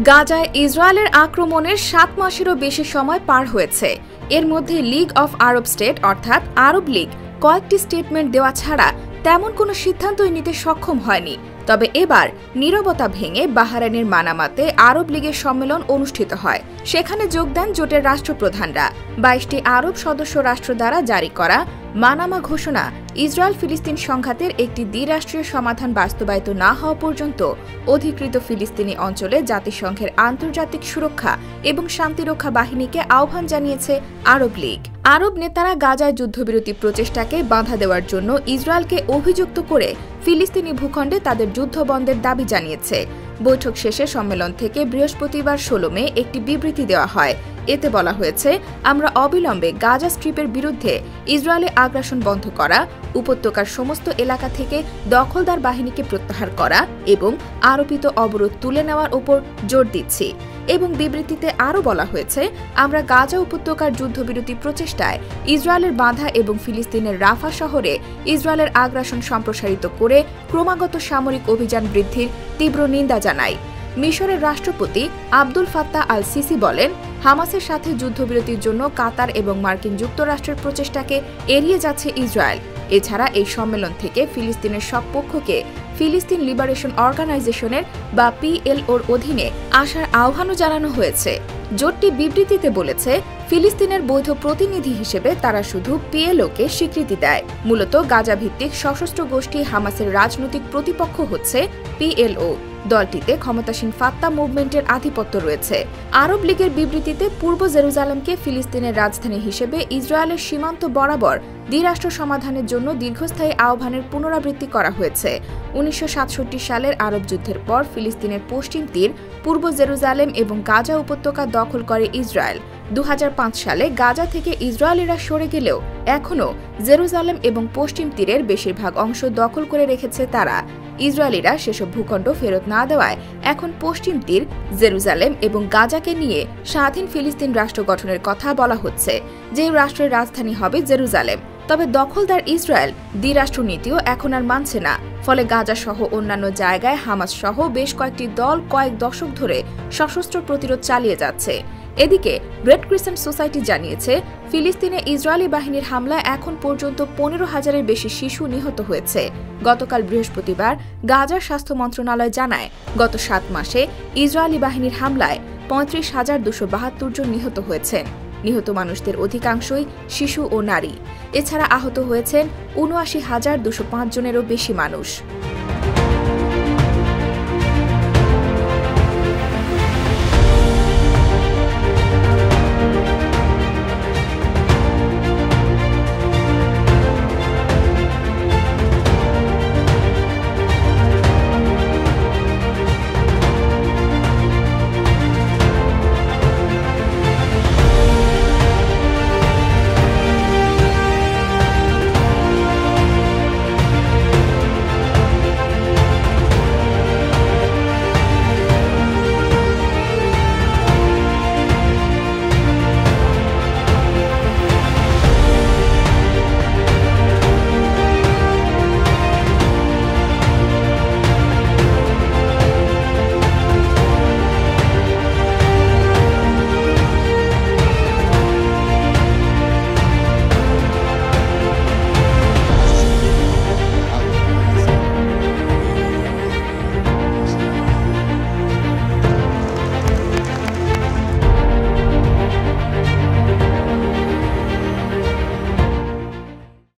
গাজায় ইসরায়েলের আক্রমণের ৭ মাসেরও বেশি সময় পার হয়েছে। এর মধ্যে লিগ অফ আরব স্টেট অর্থাৎ আরব লীগ কয়েকটি স্টেটমেন্ট দেওয়া ছাড়া তেমন কোনো সিদ্ধান্তই নিতে সক্ষম হয়নি। তবে এবার নীরবতা ভেঙে বাহরাইনের মানামাতে আরব লীগের সম্মেলন অনুষ্ঠিত হয়। সেখানে যোগ দেন জোটের রাষ্ট্রপ্রধানরা। ২২টি আরব সদস্য রাষ্ট্র দ্বারা জারি করা মানামা ঘোষণা ইসরায়েল ফিলিস্তিন সংঘাতের একটি দ্বিরাষ্ট্রীয় সমাধান বাস্তবায়িত না হওয়া পর্যন্ত অধিকৃত ফিলিস্তিনি অঞ্চলে জাতিসংঘের আন্তর্জাতিক সুরক্ষা এবং শান্তিরক্ষা বাহিনীকে আহ্বান জানিয়েছে আরব লীগ। আরব নেতারা গাজায় যুদ্ধবিরতি প্রচেষ্টাকে বাধা দেওয়ার জন্য ইসরায়েলকে অভিযুক্ত করে ফিলিস্তিনি ভূখণ্ডে তাদের যুদ্ধবন্ধের দাবি জানিয়েছে। বৈঠক শেষে সম্মেলন থেকে বৃহস্পতিবার ১৬ মে একটি বিবৃতি দেওয়া হয়। এতে বলা হয়েছে, আমরা অবিলম্বে গাজা স্ট্রিপের বিরুদ্ধে ইসরায়েলে আগ্রাসন বন্ধ করা, উপত্যকার সমস্ত এলাকা থেকে দখলদার বাহিনীকে প্রত্যাহার করা এবং আরোপিত অবরোধ তুলে নেওয়ার উপর জোর দিচ্ছি। এবং বিবৃতিতে আরও বলা হয়েছে, আমরা গাজা উপত্যকার যুদ্ধবিরতি প্রচেষ্টায় ইসরায়েলের বাধা এবং ফিলিস্তিনের রাফা শহরে ইসরায়েলের আগ্রাসন সম্প্রসারিত করে ক্রমাগত সামরিক অভিযান বৃদ্ধির তীব্র নিন্দা জানাই। মিশরের রাষ্ট্রপতি আব্দুল ফাত্তাহ আল সিসি বলেন, হামাসের সাথে যুদ্ধবিরতির জন্য কাতার এবং মার্কিন যুক্তরাষ্ট্রের প্রচেষ্টাকে এড়িয়ে যাচ্ছে ইসরায়েল। এছাড়া এই সম্মেলন থেকে ফিলিস্তিনের সব পক্ষকে ফিলিস্তিন লিবারেশন অর্গানাইজেশনের বা পিএলওর অধীনে আসার আহ্বানও জানানো হয়েছে। জোটটি বিবৃতিতে বলেছে, ফিলিস্তিনের বৈধ প্রতিনিধি হিসেবে তারা শুধু পিএলওকে স্বীকৃতি দেয়। মূলত গাজা ভিত্তিক সশস্ত্র গোষ্ঠী হামাসের রাজনৈতিক প্রতিপক্ষ হচ্ছে পিএলও। দলটিতে ক্ষমতাসীন ফাত্তাহ মুভমেন্টের আধিপত্য রয়েছে। আরব লীগের বিবৃতিতে পূর্ব জেরুজালেমকে ফিলিস্তিনের রাজধানী হিসেবে ইসরায়েলের সীমান্ত বরাবর দ্বিরাষ্ট্র সমাধানের জন্য দীর্ঘস্থায়ী আহ্বানের পুনরাবৃত্তি করা হয়েছে। ১৯৬৭ সালের আরব যুদ্ধের পর ফিলিস্তিনের পশ্চিম তীর, পূর্ব জেরুজালেম এবং গাজা উপত্যকা দখল করে ইসরায়েল। ২০০৫ সালে গাজা থেকে ইসরায়েলিরা সরে গেলেও এখনও জেরুজালেম এবং পশ্চিম তীরের বেশিরভাগ অংশ দখল করে রেখেছে তারা। ইসরায়েলিরা সেসব ভূখণ্ড ফেরত না দেওয়ায় এখন পশ্চিম তীর, জেরুজালেম এবং গাজাকে নিয়ে স্বাধীন ফিলিস্তিন রাষ্ট্র গঠনের কথা বলা হচ্ছে, যে রাষ্ট্রের রাজধানী হবে জেরুজালেম। তবে দখলদার ইসরায়েল দ্বিরাষ্ট্র নীতিও এখন আর মানছে না। ফলে গাজা সহ অন্যান্য জায়গায় হামাস সহ বেশ কয়েকটি দল কয়েক দশক ধরে সশস্ত্র প্রতিরোধ চালিয়ে যাচ্ছে। এদিকে রেড ক্রিসেন্ট সোসাইটি জানিয়েছে, ফিলিস্তিনে ইসরায়েলি বাহিনীর হামলায় এখন পর্যন্ত ১৫,০০০-এর বেশি শিশু নিহত হয়েছে। গতকাল বৃহস্পতিবার গাজার স্বাস্থ্য মন্ত্রণালয় জানায়, গত ৭ মাসে ইসরায়েলি বাহিনীর হামলায় ৩৫,২৭২ জন নিহত হয়েছেন। নিহত মানুষদের অধিকাংশই শিশু ও নারী। এছাড়া আহত হয়েছেন ৭৯,২০৫ জনেরও বেশি মানুষ।